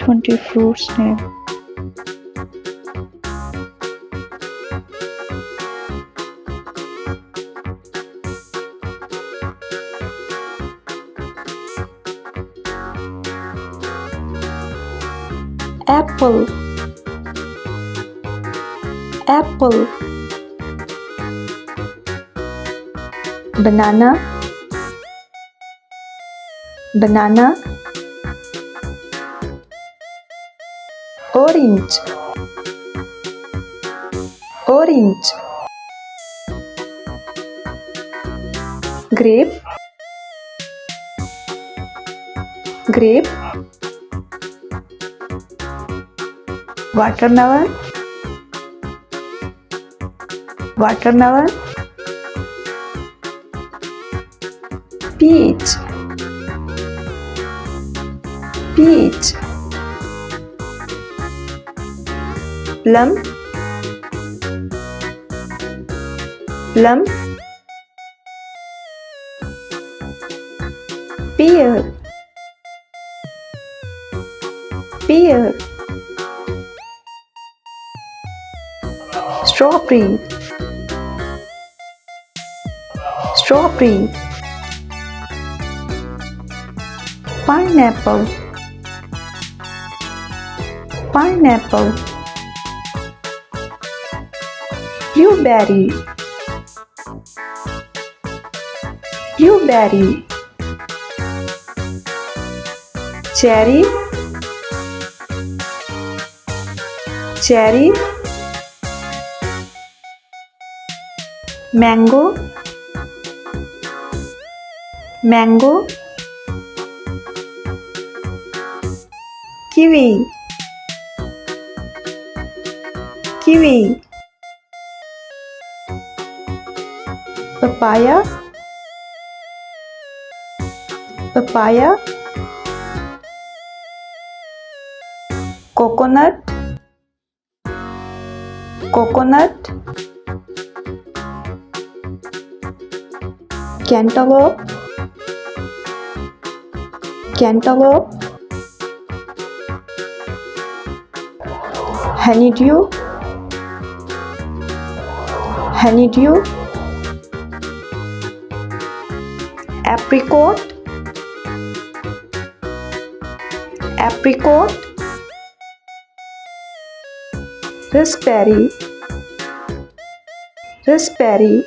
20 fruits name. Apple, apple. Banana, banana. Orange, orange. Grape, grape. Watermelon, watermelon. Peach, peach. Plum, plum. Pear, pear. Strawberry, strawberry. Pineapple, pineapple. Blueberry, blueberry. Cherry, cherry. Mango, mango. Kiwi, kiwi. Papaya, papaya. Coconut, coconut. Cantaloupe, cantaloupe. Honeydew, honeydew. Apricot, apricot. Raspberry, raspberry.